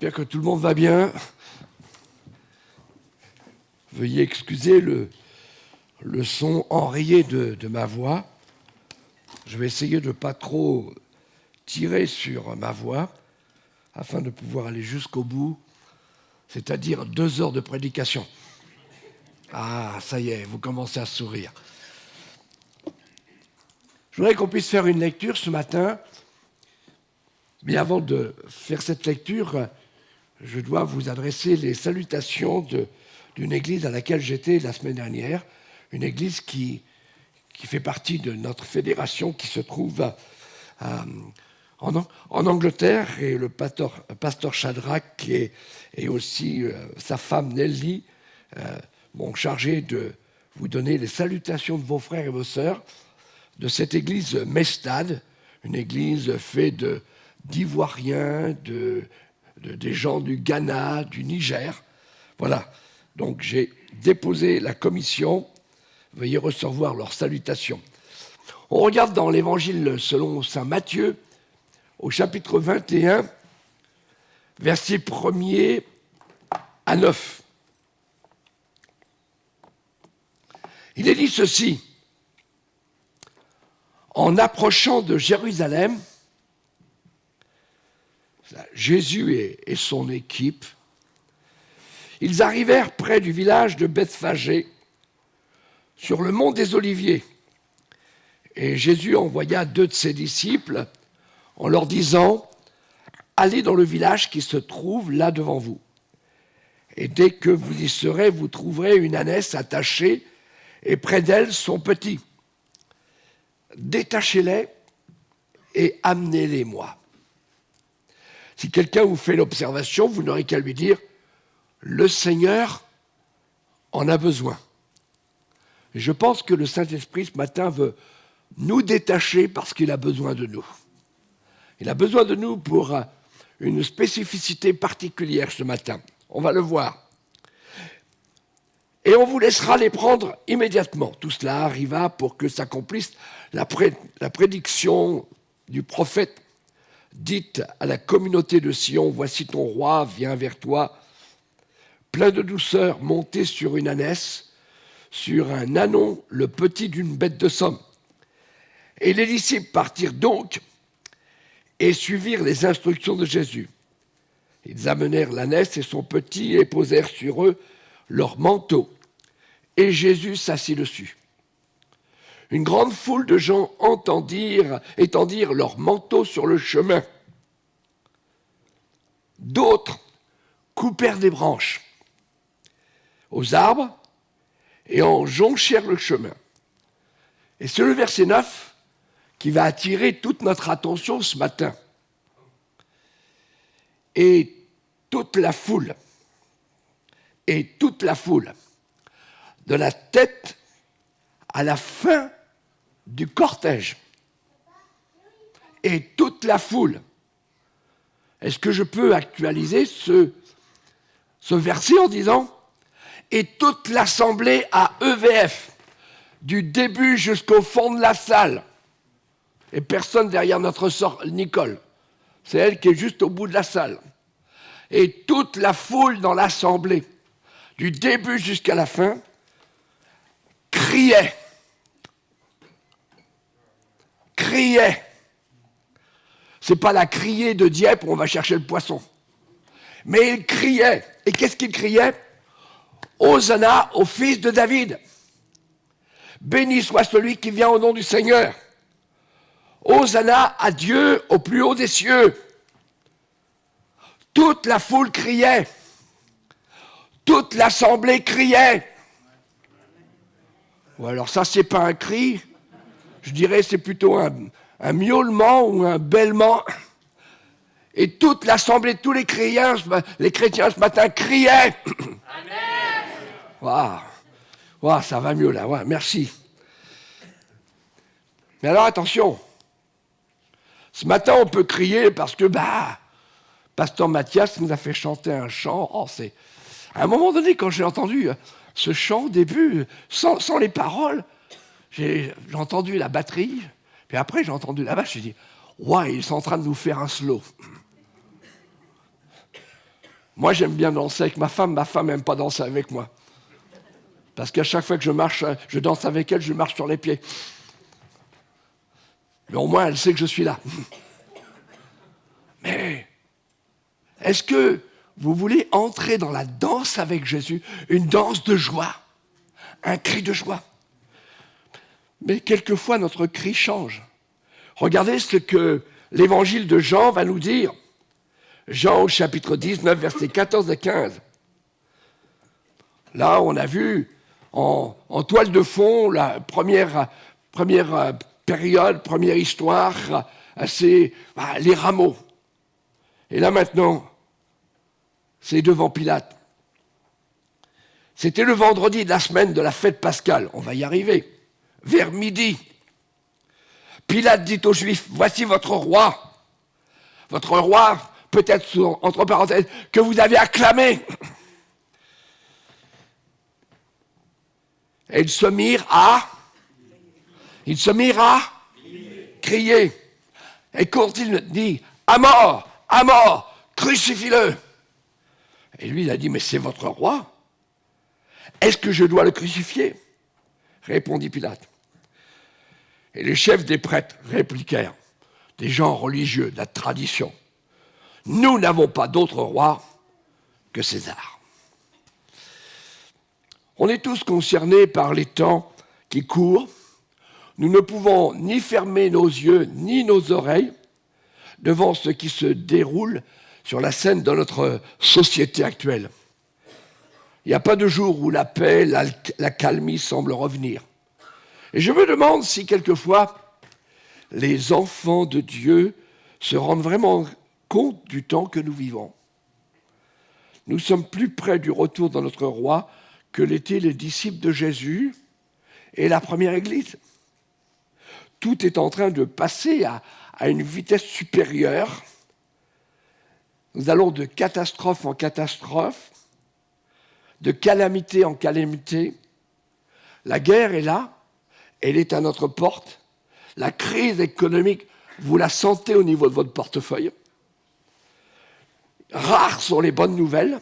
J'espère que tout le monde va bien. Veuillez excuser le son enrayé de ma voix. Je vais essayer de ne pas trop tirer sur ma voix afin de pouvoir aller jusqu'au bout, c'est-à-dire 2 heures de prédication. Ah, ça y est, vous commencez à sourire. Je voudrais qu'on puisse faire une lecture ce matin. Mais avant de faire cette lecture, je dois vous adresser les salutations d'une église à laquelle j'étais la semaine dernière, une église qui fait partie de notre fédération qui se trouve en Angleterre, et le pasteur Shadrach et aussi sa femme Nelly m'ont chargé de vous donner les salutations de vos frères et vos sœurs de cette église Mestad, une église faite d'Ivoiriens, des gens du Ghana, du Niger. Voilà. Donc j'ai déposé la commission. Veuillez recevoir leurs salutations. On regarde dans l'évangile selon saint Matthieu, au chapitre 21, versets 1er à 9. Il est dit ceci: en approchant de Jérusalem, Jésus et son équipe, ils arrivèrent près du village de Bethphagée, sur le mont des Oliviers. Et Jésus envoya 2 de ses disciples en leur disant: allez dans le village qui se trouve là devant vous. Et dès que vous y serez, vous trouverez une ânesse attachée et près d'elle son petit. Détachez-les et amenez-les-moi. Si quelqu'un vous fait l'observation, vous n'aurez qu'à lui dire: le Seigneur en a besoin. Je pense que le Saint-Esprit ce matin veut nous détacher parce qu'il a besoin de nous. Il a besoin de nous pour une spécificité particulière ce matin. On va le voir. Et on vous laissera les prendre immédiatement. Tout cela arriva pour que s'accomplisse la prédiction du prophète dite à la communauté de Sion: voici ton roi vient vers toi, plein de douceur, monté sur une ânesse, sur un ânon, le petit d'une bête de somme. Et les disciples partirent donc et suivirent les instructions de Jésus. Ils amenèrent l'ânesse et son petit et posèrent sur eux leur manteau. Et Jésus s'assit dessus. Une grande foule de gens étendirent leurs manteaux sur le chemin. D'autres coupèrent des branches aux arbres et en jonchèrent le chemin. Et c'est le verset 9 qui va attirer toute notre attention ce matin. Et toute la foule, de la tête à la fin du cortège, et toute la foule. Est-ce que je peux actualiser ce verset en disant: et toute l'assemblée à EVF, du début jusqu'au fond de la salle, et personne derrière notre sœur Nicole, c'est elle qui est juste au bout de la salle, et toute la foule dans l'assemblée, du début jusqu'à la fin, criait. C'est pas la criée de Dieppe où on va chercher le poisson. Mais il criait. Et qu'est-ce qu'il criait? Hosanna au fils de David. Béni soit celui qui vient au nom du Seigneur. Hosanna à Dieu au plus haut des cieux. Toute la foule criait. Toute l'assemblée criait. Ou alors ça, c'est pas un cri. Je dirais c'est plutôt un miaulement ou un bêlement. Et toute l'assemblée, tous les chrétiens ce matin criaient. Amen. Waouh, ça va mieux là, ouais, merci. Mais alors attention, ce matin on peut crier parce que Pasteur Mathias nous a fait chanter un chant. À un moment donné, quand j'ai entendu ce chant au début, sans les paroles, j'ai entendu la batterie, puis après j'ai entendu la basse, j'ai dit: ouais, ils sont en train de nous faire un slow. Moi, j'aime bien danser avec ma femme n'aime pas danser avec moi. Parce qu'à chaque fois que je danse avec elle, je marche sur les pieds. Mais au moins, elle sait que je suis là. Mais est-ce que vous voulez entrer dans la danse avec Jésus, une danse de joie, un cri de joie? Mais quelquefois, notre cri change. Regardez ce que l'évangile de Jean va nous dire. Jean au chapitre 19, versets 14 et 15. Là, on a vu en toile de fond la première période, première histoire, c'est les rameaux. Et là maintenant, c'est devant Pilate. C'était le vendredi de la semaine de la fête pascale. On va y arriver. Vers midi, Pilate dit aux Juifs, voici votre roi. Votre roi, peut-être entre parenthèses, que vous avez acclamé. Et ils se mirent à crier. Et quand il dit, à mort, crucifie-le. Et lui, il a dit, mais c'est votre roi. Est-ce que je dois le crucifier? Répondit Pilate. Et les chefs des prêtres répliquèrent, des gens religieux, de la tradition, nous n'avons pas d'autre roi que César. On est tous concernés par les temps qui courent. Nous ne pouvons ni fermer nos yeux ni nos oreilles devant ce qui se déroule sur la scène de notre société actuelle. Il n'y a pas de jour où la paix, la calmie semble revenir. Et je me demande si quelquefois les enfants de Dieu se rendent vraiment compte du temps que nous vivons. Nous sommes plus près du retour de notre roi que l'étaient les disciples de Jésus et la première Église. Tout est en train de passer à une vitesse supérieure. Nous allons de catastrophe en catastrophe, de calamité en calamité. La guerre est là, elle est à notre porte. La crise économique, vous la sentez au niveau de votre portefeuille. Rares sont les bonnes nouvelles.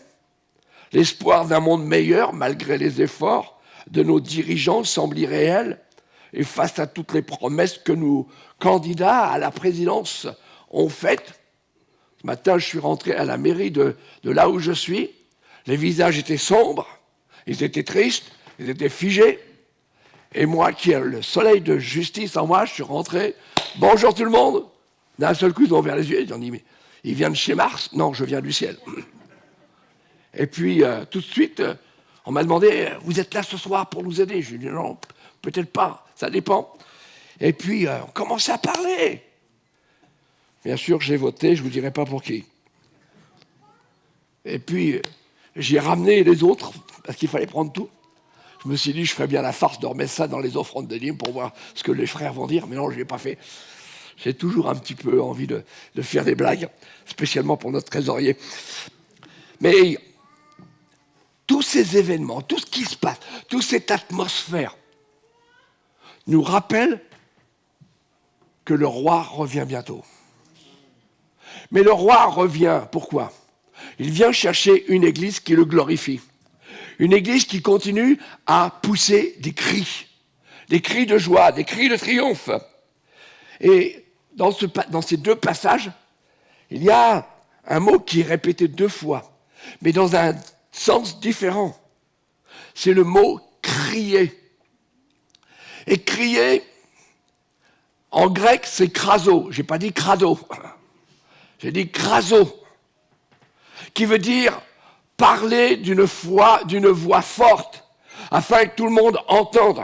L'espoir d'un monde meilleur, malgré les efforts de nos dirigeants, semble irréel. Et face à toutes les promesses que nos candidats à la présidence ont faites, ce matin, je suis rentré à la mairie de là où je suis. Les visages étaient sombres, ils étaient tristes, ils étaient figés. Et moi, qui ai le soleil de justice en moi, je suis rentré. Bonjour tout le monde. D'un seul coup, ils ont ouvert les yeux. Ils ont dit, mais il vient de chez Mars? Non, je viens du ciel. Et puis, tout de suite, on m'a demandé, vous êtes là ce soir pour nous aider? Je lui ai dit, non, peut-être pas, ça dépend. Et puis, on commençait à parler. Bien sûr, j'ai voté, je ne vous dirai pas pour qui. Et puis, j'ai ramené les autres, parce qu'il fallait prendre tout. Je me suis dit, je ferais bien la farce de remettre ça dans les offrandes de dîmes pour voir ce que les frères vont dire. Mais non, je ne l'ai pas fait. J'ai toujours un petit peu envie de faire des blagues, spécialement pour notre trésorier. Mais tous ces événements, tout ce qui se passe, toute cette atmosphère nous rappelle que le roi revient bientôt. Mais le roi revient, pourquoi? Il vient chercher une église qui le glorifie. Une église qui continue à pousser des cris de joie, des cris de triomphe. Et dans ces deux passages, il y a un mot qui est répété 2 fois, mais dans un sens différent. C'est le mot crier. Et crier, en grec, c'est krazo. Je n'ai pas dit crado. J'ai dit krazo, qui veut dire parler d'une voix forte, afin que tout le monde entende.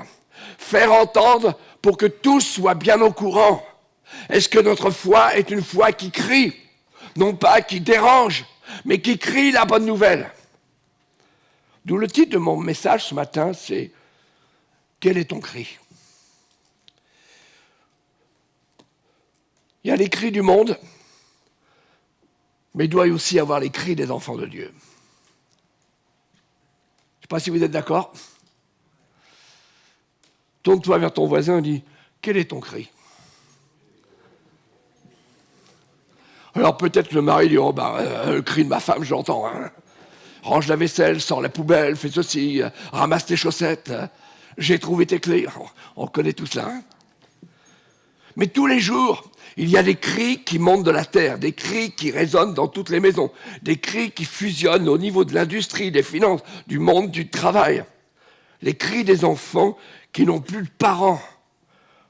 Faire entendre pour que tous soient bien au courant. Est-ce que notre foi est une foi qui crie? Non pas qui dérange, mais qui crie la bonne nouvelle. D'où le titre de mon message ce matin, c'est « Quel est ton cri ?» Il y a les cris du monde, mais il doit aussi y avoir les cris des enfants de Dieu. Je ne sais pas si vous êtes d'accord. Tourne-toi vers ton voisin et dis « Quel est ton cri ?» Alors peut-être le mari dit « Oh le cri de ma femme, j'entends. Hein. » range la vaisselle, sors la poubelle, fais ceci, ramasse tes chaussettes, j'ai trouvé tes clés. On connaît tout cela. Hein. Mais tous les jours, il y a des cris qui montent de la terre, des cris qui résonnent dans toutes les maisons, des cris qui fusionnent au niveau de l'industrie, des finances, du monde du travail. Les cris des enfants qui n'ont plus de parents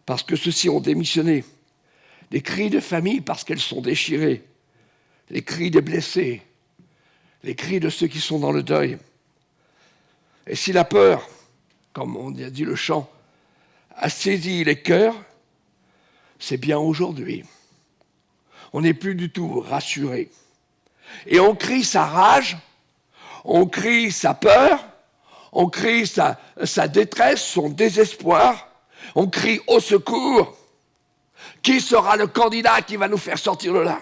parce que ceux-ci ont démissionné. Les cris de famille parce qu'elles sont déchirées. Les cris des blessés. Les cris de ceux qui sont dans le deuil. Et si la peur, comme on a dit le chant, a saisi les cœurs, c'est bien aujourd'hui. On n'est plus du tout rassuré. Et on crie sa rage, on crie sa peur, on crie sa détresse, son désespoir, on crie au secours. Qui sera le candidat qui va nous faire sortir de là?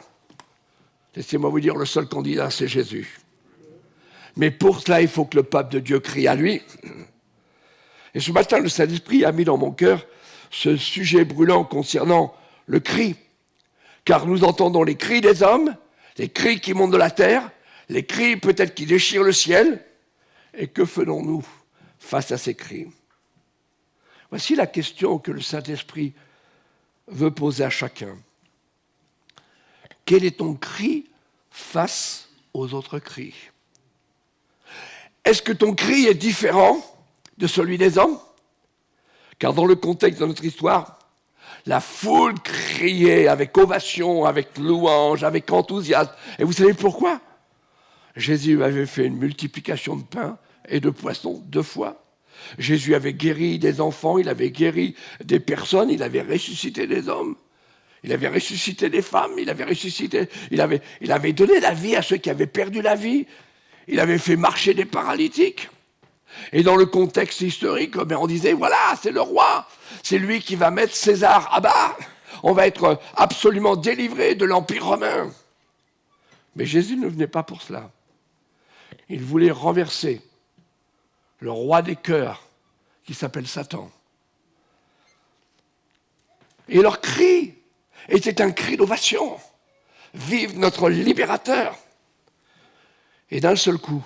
Laissez-moi vous dire, le seul candidat, c'est Jésus. Mais pour cela, il faut que le peuple de Dieu crie à lui. Et ce matin, le Saint-Esprit a mis dans mon cœur ce sujet brûlant concernant le cri. Car nous entendons les cris des hommes, les cris qui montent de la terre, les cris peut-être qui déchirent le ciel. Et que faisons-nous face à ces cris? Voici la question que le Saint-Esprit veut poser à chacun. Quel est ton cri face aux autres cris? Est-ce que ton cri est différent de celui des hommes? Car dans le contexte de notre histoire, la foule criait avec ovation, avec louange, avec enthousiasme. Et vous savez pourquoi? Jésus avait fait une multiplication de pain et de poissons 2 fois. Jésus avait guéri des enfants, il avait guéri des personnes, il avait ressuscité des hommes. Il avait ressuscité des femmes, il avait donné la vie à ceux qui avaient perdu la vie. Il avait fait marcher des paralytiques. Et dans le contexte historique, on disait, voilà, c'est le roi, c'est lui qui va mettre César à bas. On va être absolument délivré de l'Empire romain. Mais Jésus ne venait pas pour cela. Il voulait renverser le roi des cœurs, qui s'appelle Satan. Et leur cri était un cri d'ovation. Vive notre libérateur! Et d'un seul coup,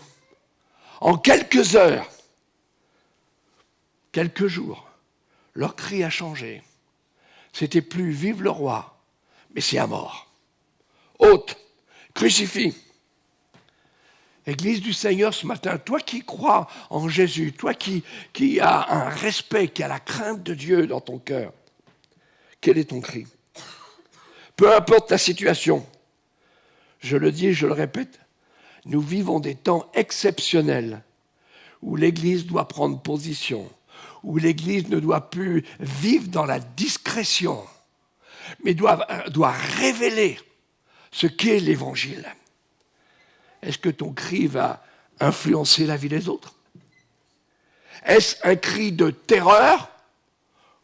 en quelques heures, quelques jours, leur cri a changé. C'était plus vive le roi, mais c'est à mort. Ôte, crucifie. Église du Seigneur ce matin, toi qui crois en Jésus, toi qui as un respect, qui as la crainte de Dieu dans ton cœur, quel est ton cri? Peu importe ta situation, je le dis et je le répète, nous vivons des temps exceptionnels où l'Église doit prendre position, où l'Église ne doit plus vivre dans la discrétion, mais doit révéler ce qu'est l'Évangile. Est-ce que ton cri va influencer la vie des autres? Est-ce un cri de terreur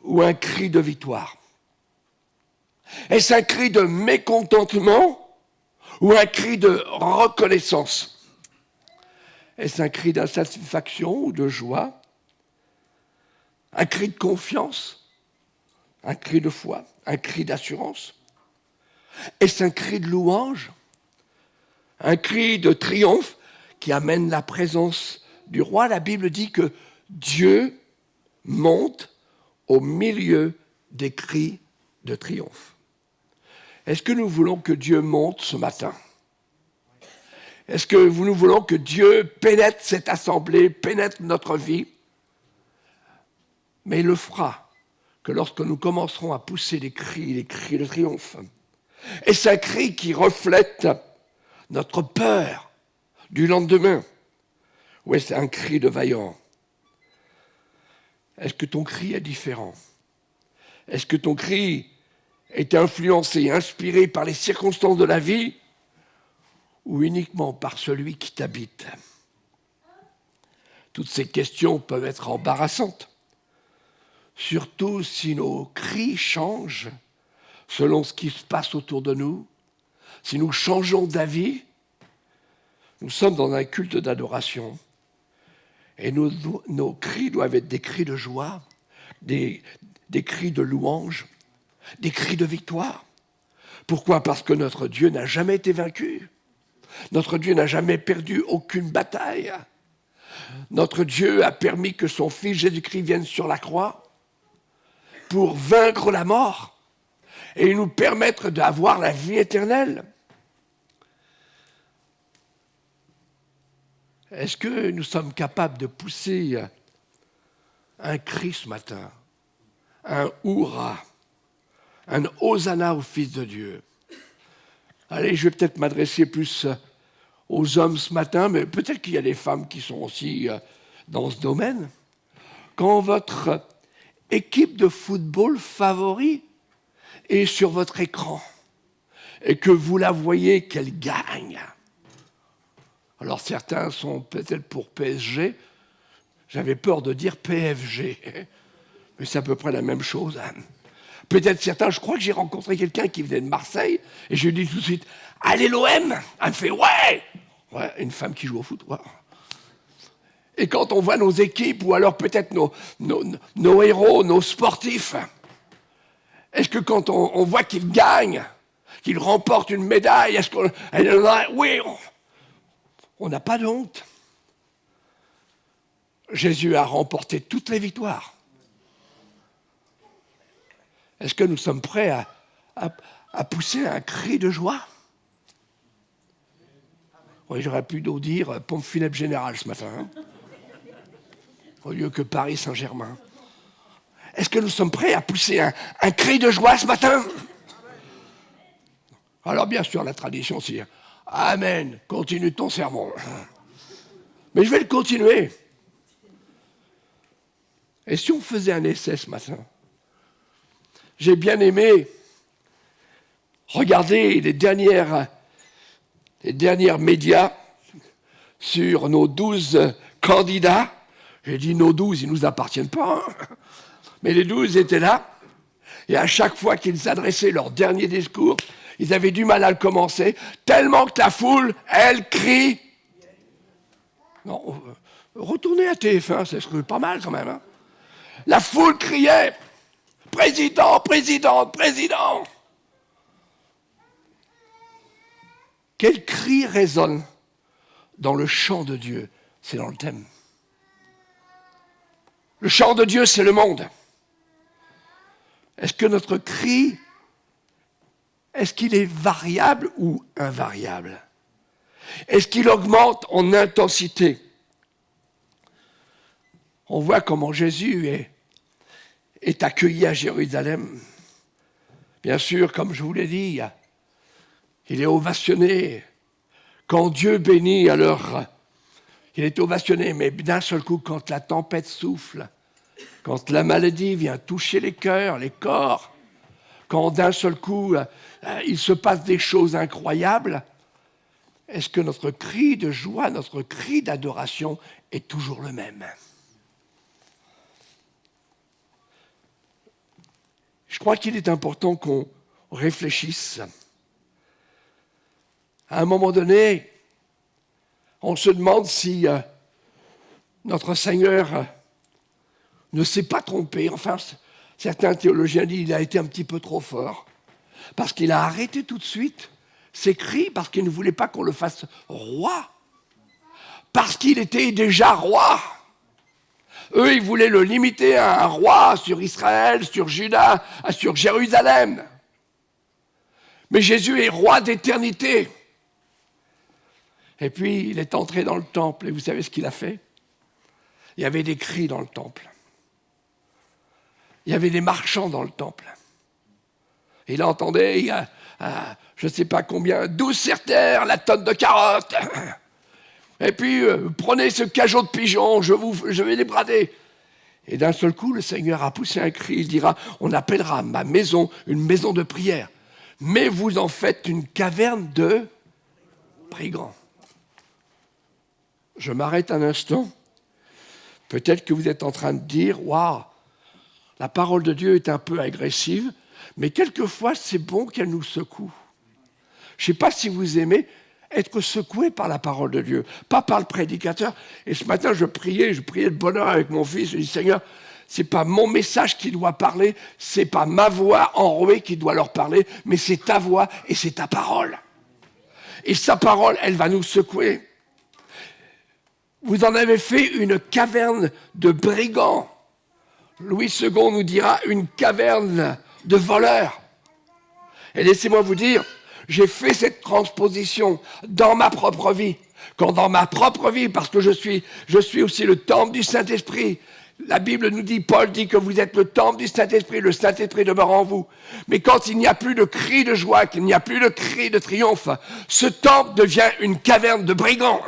ou un cri de victoire? Est-ce un cri de mécontentement ou un cri de reconnaissance? Est-ce un cri d'insatisfaction ou de joie? Un cri de confiance? Un cri de foi? Un cri d'assurance? Est-ce un cri de louange? Un cri de triomphe qui amène la présence du roi? La Bible dit que Dieu monte au milieu des cris de triomphe. Est-ce que nous voulons que Dieu monte ce matin? Est-ce que nous voulons que Dieu pénètre cette assemblée, pénètre notre vie? Mais il le fera que lorsque nous commencerons à pousser les cris de triomphe. Et c'est un cri qui reflète notre peur du lendemain. Ou est-ce un cri de vaillant? Est-ce que ton cri est différent? Est-ce que ton cri est influencé, inspiré par les circonstances de la vie ou uniquement par celui qui t'habite? Toutes ces questions peuvent être embarrassantes, surtout si nos cris changent selon ce qui se passe autour de nous, si nous changeons d'avis. Nous sommes dans un culte d'adoration et nos cris doivent être des cris de joie, des cris de louange, des cris de victoire. Pourquoi? Parce que notre Dieu n'a jamais été vaincu. Notre Dieu n'a jamais perdu aucune bataille. Notre Dieu a permis que son Fils Jésus-Christ vienne sur la croix pour vaincre la mort et nous permettre d'avoir la vie éternelle. Est-ce que nous sommes capables de pousser un cri ce matin, un hurrah, un hosanna au Fils de Dieu? Allez, je vais peut-être m'adresser plus aux hommes ce matin, mais peut-être qu'il y a des femmes qui sont aussi dans ce domaine. Quand votre équipe de football favori est sur votre écran et que vous la voyez qu'elle gagne, alors certains sont peut-être pour PSG, j'avais peur de dire PFG, mais c'est à peu près la même chose. Peut-être certains, je crois que j'ai rencontré quelqu'un qui venait de Marseille, et je lui ai dit tout de suite, allez l'OM. Elle me fait, ouais, une femme qui joue au foot, ouais. Et quand on voit nos équipes, ou alors peut-être nos héros, nos sportifs, est-ce que quand on voit qu'ils gagnent, qu'ils remportent une médaille, est-ce qu'on... Oui, on n'a pas de honte. Jésus a remporté toutes les victoires. Est-ce que nous sommes prêts à pousser un cri de joie? Oui, j'aurais pu nous dire pompe funèbre générale ce matin, hein, au lieu que Paris Saint-Germain. Est-ce que nous sommes prêts à pousser un cri de joie ce matin? Alors bien sûr, la tradition, c'est « Amen, continue ton sermon ». Mais je vais le continuer. Et si on faisait un essai ce matin? J'ai bien aimé regarder les dernières médias sur nos 12 candidats. J'ai dit nos 12, ils ne nous appartiennent pas. Hein. Mais les 12 étaient là. Et à chaque fois qu'ils adressaient leur dernier discours, ils avaient du mal à le commencer, tellement que la foule, elle crie. Non, retournez à TF1, ça serait pas mal quand même. Hein. La foule criait. Président, président, président. Quel cri résonne dans le chant de Dieu? C'est dans le thème. Le chant de Dieu, c'est le monde. Est-ce que notre cri, est-ce qu'il est variable ou invariable? Est-ce qu'il augmente en intensité? On voit comment Jésus est accueilli à Jérusalem. Bien sûr, comme je vous l'ai dit, il est ovationné. Quand Dieu bénit, alors il est ovationné, mais d'un seul coup, quand la tempête souffle, quand la maladie vient toucher les cœurs, les corps, quand d'un seul coup, il se passe des choses incroyables, est-ce que notre cri de joie, notre cri d'adoration est toujours le même? Je crois qu'il est important qu'on réfléchisse. À un moment donné, on se demande si notre Seigneur ne s'est pas trompé. Enfin, certains théologiens disent qu'il a été un petit peu trop fort, parce qu'il a arrêté tout de suite ses cris, parce qu'il ne voulait pas qu'on le fasse roi, parce qu'il était déjà roi. Eux, ils voulaient le limiter à un roi sur Israël, sur Juda, sur Jérusalem. Mais Jésus est roi d'éternité. Et puis, il est entré dans le temple, et vous savez ce qu'il a fait? Il y avait des cris dans le temple. Il y avait des marchands dans le temple. Il entendait, je ne sais pas combien, 12 sertères, la tonne de carottes. Et puis, prenez ce cajot de pigeons, je vais les brader. Et d'un seul coup, le Seigneur a poussé un cri. Il dira, on appellera ma maison une maison de prière. Mais vous en faites une caverne de brigands. Je m'arrête un instant. Peut-être que vous êtes en train de dire, waouh, la parole de Dieu est un peu agressive, mais quelquefois, c'est bon qu'elle nous secoue. Je ne sais pas si vous aimez être secoué par la parole de Dieu, pas par le prédicateur. Et ce matin, je priais de bonheur avec mon fils. Je dis, Seigneur, c'est pas mon message qui doit parler, c'est pas ma voix enrouée qui doit leur parler, mais c'est ta voix et c'est ta parole. et sa parole, elle va nous secouer. Vous en avez fait une caverne de brigands. Louis II nous dira une caverne de voleurs. Et laissez-moi vous dire, j'ai fait cette transposition dans ma propre vie. Quand dans ma propre vie, parce que je suis aussi le temple du Saint-Esprit. La Bible nous dit, Paul dit que vous êtes le temple du Saint-Esprit, le Saint-Esprit demeure en vous. Mais quand il n'y a plus de cri de joie, qu'il n'y a plus de cri de triomphe, ce temple devient une caverne de brigands.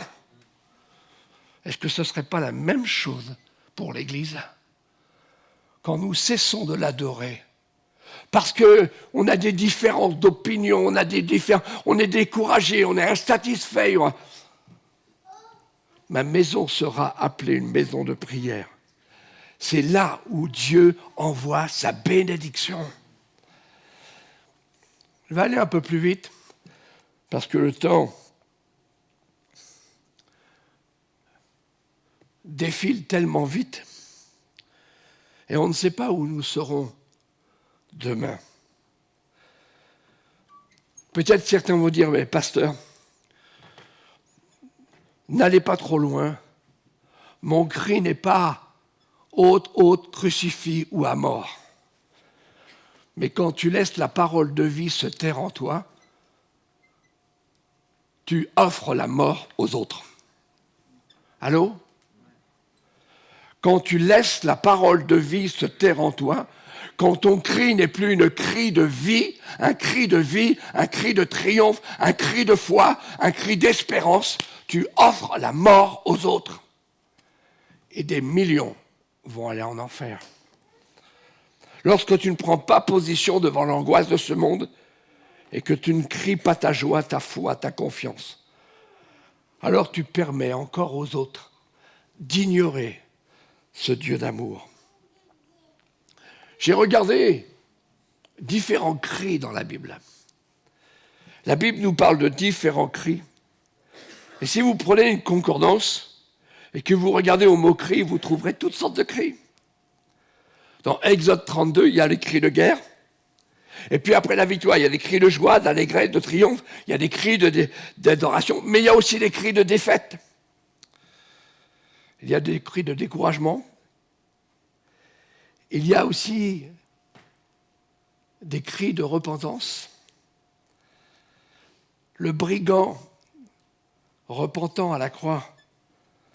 Est-ce que ce ne serait pas la même chose pour l'Église ? Quand nous cessons de l'adorer, parce qu'on a des différences d'opinion, on est découragé, on est insatisfait. Ma maison sera appelée une maison de prière. C'est là où Dieu envoie sa bénédiction. Je vais aller un peu plus vite, parce que le temps défile tellement vite, et on ne sait pas où nous serons demain. Peut-être certains vont dire, mais pasteur, n'allez pas trop loin. Mon cri n'est pas ôte, crucifix ou à mort. Mais quand tu laisses la parole de vie se taire en toi, tu offres la mort aux autres. Allô ? Quand tu laisses la parole de vie se taire en toi, quand ton cri n'est plus un cri de vie, un cri de triomphe, un cri de foi, un cri d'espérance, tu offres la mort aux autres. Et des millions vont aller en enfer. Lorsque tu ne prends pas position devant l'angoisse de ce monde et que tu ne cries pas ta joie, ta foi, ta confiance, alors tu permets encore aux autres d'ignorer ce Dieu d'amour. J'ai regardé différents cris dans la Bible. La Bible nous parle de différents cris. Et si vous prenez une concordance et que vous regardez au mot cri, vous trouverez toutes sortes de cris. Dans Exode 32, il y a les cris de guerre. Et puis après la victoire, il y a des cris de joie, d'allégresse, de triomphe. Il y a des cris d'adoration. Mais il y a aussi des cris de défaite. Il y a des cris de découragement. Il y a aussi des cris de repentance. Le brigand, repentant à la croix,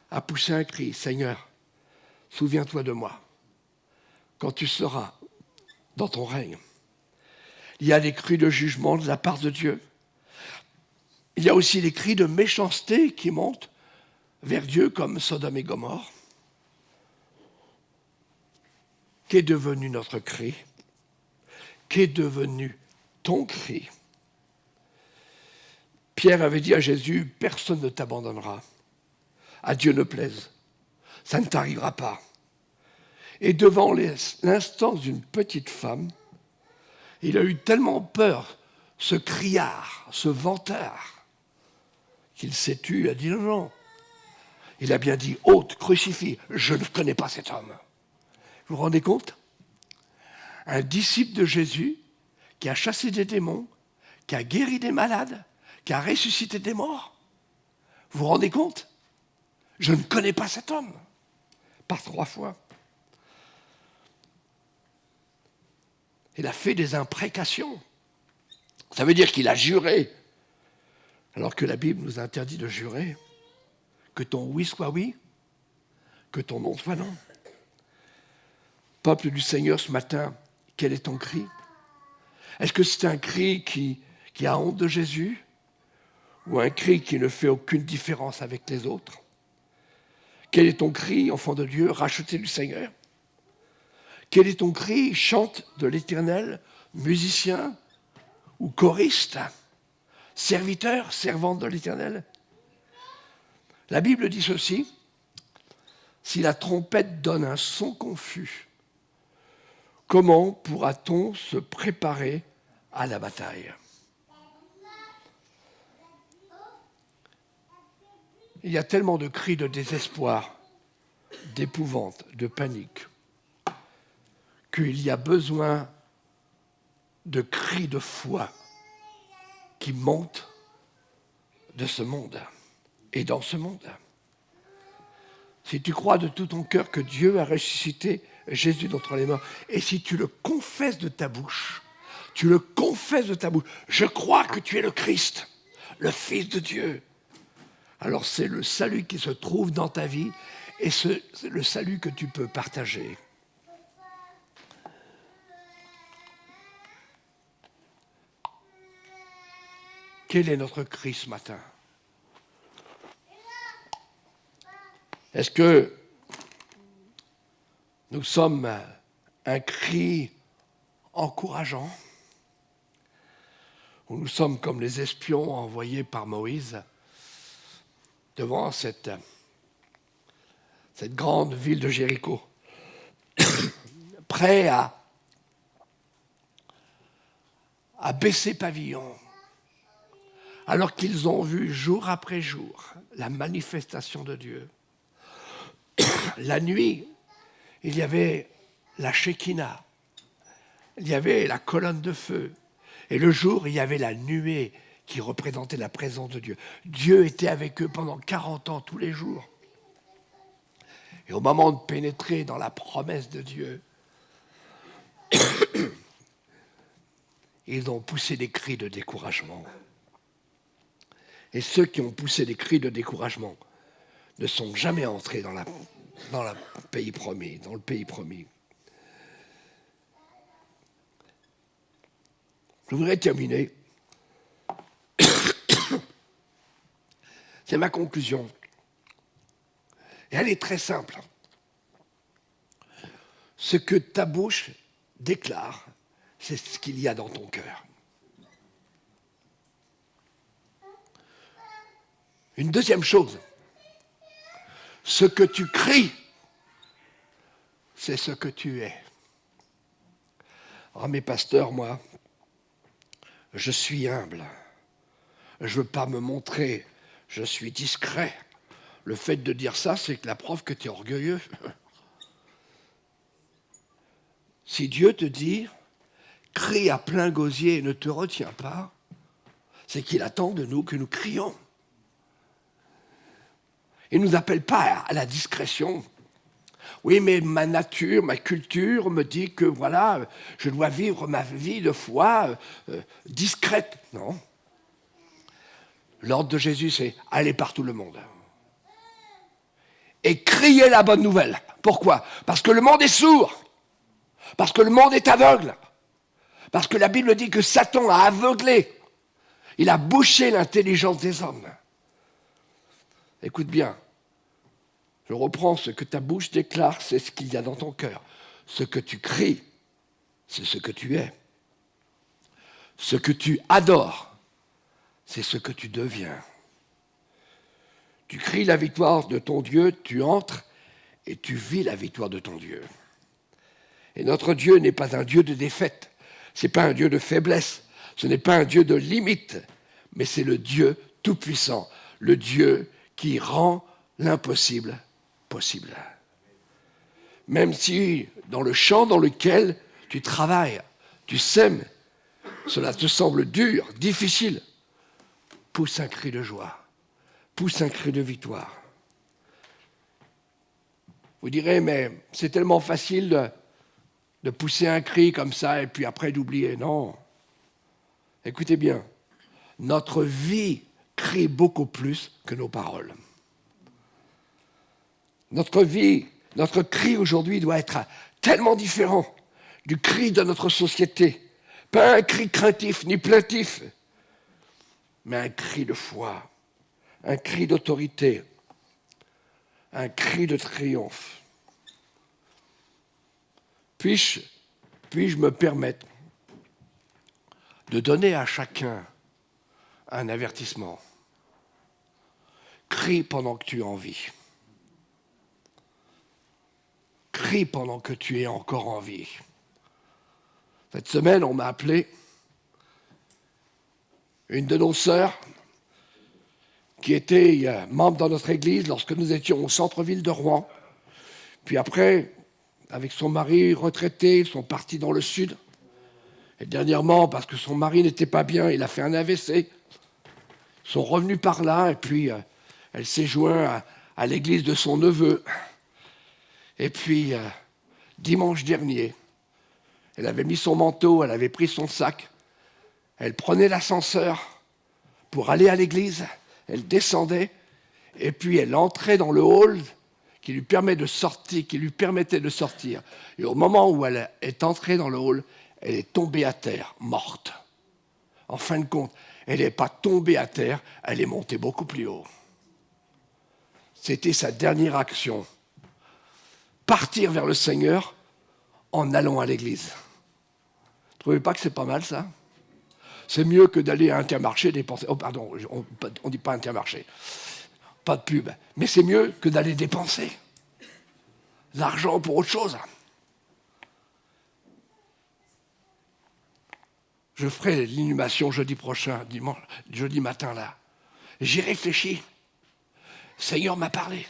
a poussé un cri, « Seigneur, souviens-toi de moi, quand tu seras dans ton règne. » Il y a des cris de jugement de la part de Dieu. Il y a aussi des cris de méchanceté qui montent vers Dieu comme Sodome et Gomorrhe. Qu'est devenu notre cri ? Qu'est devenu ton cri ? Pierre avait dit à Jésus, « Personne ne t'abandonnera. À Dieu ne plaise. Ça ne t'arrivera pas. » Et devant l'instance d'une petite femme, il a eu tellement peur, ce criard, ce vantard, qu'il s'est tu, il a dit, « Non, non. » Il a bien dit, « Ôte, crucifix, je ne connais pas cet homme. » Vous vous rendez compte ? Un disciple de Jésus qui a chassé des démons, qui a guéri des malades, qui a ressuscité des morts. Vous vous rendez compte ? Je ne connais pas cet homme. Par 3 fois. Il a fait des imprécations. Ça veut dire qu'il a juré, alors que la Bible nous interdit de jurer, que ton oui soit oui, que ton non soit non. Peuple du Seigneur, ce matin, quel est ton cri ? Est-ce que c'est un cri qui a honte de Jésus ou un cri qui ne fait aucune différence avec les autres ? Quel est ton cri, enfant de Dieu, racheté du Seigneur ? Quel est ton cri, chante de l'Éternel, musicien ou choriste, serviteur, servante de l'Éternel ? La Bible dit ceci, si la trompette donne un son confus, comment pourra-t-on se préparer à la bataille ? Il y a tellement de cris de désespoir, d'épouvante, de panique, qu'il y a besoin de cris de foi qui montent de ce monde et dans ce monde. Si tu crois de tout ton cœur que Dieu a ressuscité Jésus d'entre les morts, et si tu le confesses de ta bouche, je crois que tu es le Christ, le Fils de Dieu, alors c'est le salut qui se trouve dans ta vie et c'est le salut que tu peux partager. Quel est notre cri ce matin? Est-ce que nous sommes un cri encourageant? Ou nous sommes comme les espions envoyés par Moïse devant cette grande ville de Jéricho, prêts à baisser pavillon, alors qu'ils ont vu jour après jour la manifestation de Dieu. La nuit, il y avait la Shekinah, il y avait la colonne de feu, et le jour, il y avait la nuée qui représentait la présence de Dieu. Dieu était avec eux pendant 40 ans, tous les jours. Et au moment de pénétrer dans la promesse de Dieu, ils ont poussé des cris de découragement. Et ceux qui ont poussé des cris de découragement ne sont jamais entrés dans le pays promis. Je voudrais terminer. C'est ma conclusion. Et elle est très simple. Ce que ta bouche déclare, c'est ce qu'il y a dans ton cœur. Une deuxième chose, ce que tu cries, c'est ce que tu es. Ah, mes pasteurs, moi, je suis humble. Je ne veux pas me montrer, je suis discret. Le fait de dire ça, c'est la preuve que tu es orgueilleux. Si Dieu te dit, crie à plein gosier et ne te retiens pas, c'est qu'il attend de nous que nous crions. Il ne nous appelle pas à la discrétion. Oui, mais ma nature, ma culture me dit que voilà, je dois vivre ma vie de foi discrète. Non. L'ordre de Jésus, c'est aller par tout le monde. Et crier la bonne nouvelle. Pourquoi? Parce que le monde est sourd. Parce que le monde est aveugle. Parce que la Bible dit que Satan a aveuglé. Il a bouché l'intelligence des hommes. Écoute bien. Je reprends ce que ta bouche déclare, c'est ce qu'il y a dans ton cœur. Ce que tu cries, c'est ce que tu es. Ce que tu adores, c'est ce que tu deviens. Tu cries la victoire de ton Dieu, tu entres et tu vis la victoire de ton Dieu. Et notre Dieu n'est pas un Dieu de défaite, ce n'est pas un Dieu de faiblesse, ce n'est pas un Dieu de limite, mais c'est le Dieu tout-puissant, le Dieu qui rend l'impossible possible. Même si dans le champ dans lequel tu travailles, tu sèmes, cela te semble dur, difficile, pousse un cri de joie, pousse un cri de victoire. Vous direz, mais c'est tellement facile de pousser un cri comme ça et puis après d'oublier. Non. Écoutez bien, notre vie crie beaucoup plus que nos paroles. Notre vie, notre cri aujourd'hui doit être tellement différent du cri de notre société. Pas un cri craintif ni plaintif, mais un cri de foi, un cri d'autorité, un cri de triomphe. Puis-je me permettre de donner à chacun un avertissement? Crie pendant que tu es en vie. Crie pendant que tu es encore en vie. Cette semaine, on m'a appelé une de nos sœurs qui était membre dans notre église lorsque nous étions au centre-ville de Rouen. Puis après, avec son mari retraité, ils sont partis dans le sud. Et dernièrement, parce que son mari n'était pas bien, il a fait un AVC. Ils sont revenus par là, et puis elle s'est jointe à l'église de son neveu. Et puis, dimanche dernier, elle avait mis son manteau, elle avait pris son sac, elle prenait l'ascenseur pour aller à l'église, elle descendait, et puis elle entrait dans le hall qui lui permettait de sortir. Et au moment où elle est entrée dans le hall, elle est tombée à terre, morte. En fin de compte, elle n'est pas tombée à terre, elle est montée beaucoup plus haut. C'était sa dernière action. Partir vers le Seigneur en allant à l'église. Vous ne trouvez pas que c'est pas mal, ça? C'est mieux que d'aller à Intermarché dépenser. Oh, pardon, on ne dit pas Intermarché. Pas de pub. Mais c'est mieux que d'aller dépenser l'argent pour autre chose. Je ferai l'inhumation jeudi prochain, jeudi matin là. J'y réfléchis. Le Seigneur m'a parlé.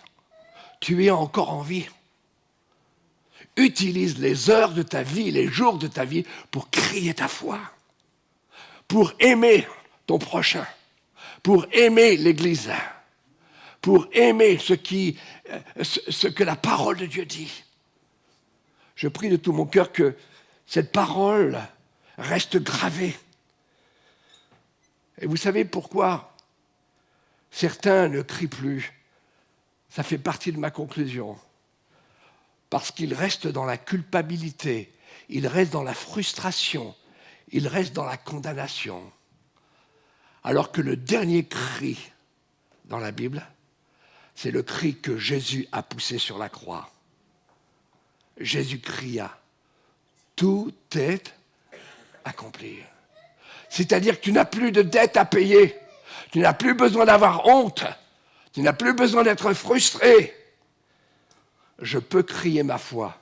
Tu es encore en vie. Utilise les heures de ta vie, les jours de ta vie pour crier ta foi, pour aimer ton prochain, pour aimer l'Église, pour aimer ce que la parole de Dieu dit. Je prie de tout mon cœur que cette parole reste gravée. Et vous savez pourquoi certains ne crient plus? Ça fait partie de ma conclusion. Parce qu'ils restent dans la culpabilité, ils restent dans la frustration, ils restent dans la condamnation. Alors que le dernier cri dans la Bible, c'est le cri que Jésus a poussé sur la croix. Jésus cria, tout est accompli. C'est-à-dire que tu n'as plus de dette à payer, tu n'as plus besoin d'avoir honte, tu n'as plus besoin d'être frustré. Je peux crier ma foi,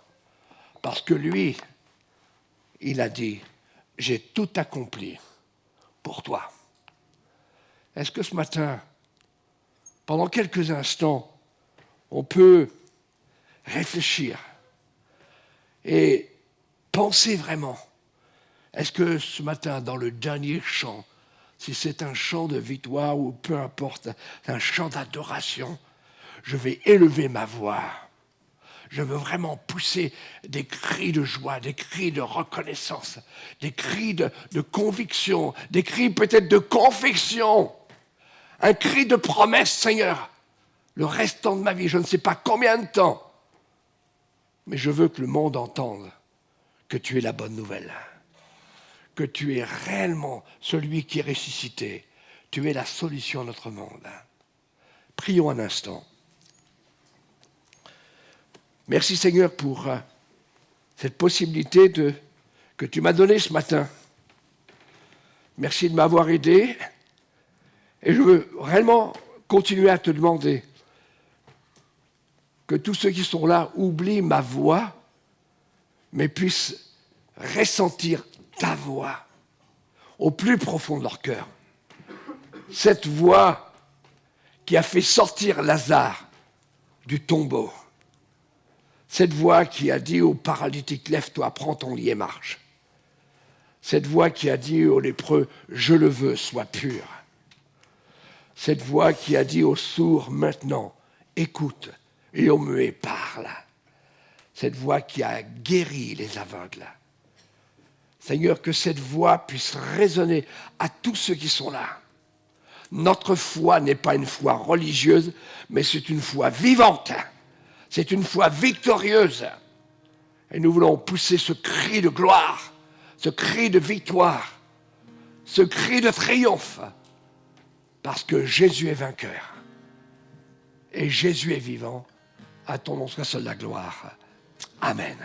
parce que lui, il a dit, j'ai tout accompli pour toi. Est-ce que ce matin, pendant quelques instants, on peut réfléchir et penser vraiment, est-ce que ce matin, dans le dernier chant, si c'est un chant de victoire ou peu importe, un chant d'adoration, je vais élever ma voix. Je veux vraiment pousser des cris de joie, des cris de reconnaissance, des cris de conviction, des cris peut-être de confection, un cri de promesse, Seigneur, le restant de ma vie, je ne sais pas combien de temps, mais je veux que le monde entende que tu es la bonne nouvelle, que tu es réellement celui qui est ressuscité, tu es la solution à notre monde. Prions un instant. Merci Seigneur pour cette possibilité que tu m'as donnée ce matin. Merci de m'avoir aidé. Et je veux réellement continuer à te demander que tous ceux qui sont là oublient ma voix, mais puissent ressentir ta voix au plus profond de leur cœur. Cette voix qui a fait sortir Lazare du tombeau. Cette voix qui a dit au paralytique, lève-toi, prends ton lit et marche. Cette voix qui a dit au lépreux, je le veux, sois pur. Cette voix qui a dit aux sourds, maintenant, écoute, et aux muets, parle. Cette voix qui a guéri les aveugles. Seigneur, que cette voix puisse résonner à tous ceux qui sont là. Notre foi n'est pas une foi religieuse, mais c'est une foi vivante. C'est une foi victorieuse. Et nous voulons pousser ce cri de gloire, ce cri de victoire, ce cri de triomphe, parce que Jésus est vainqueur. Et Jésus est vivant. À ton nom soit seul la gloire. Amen.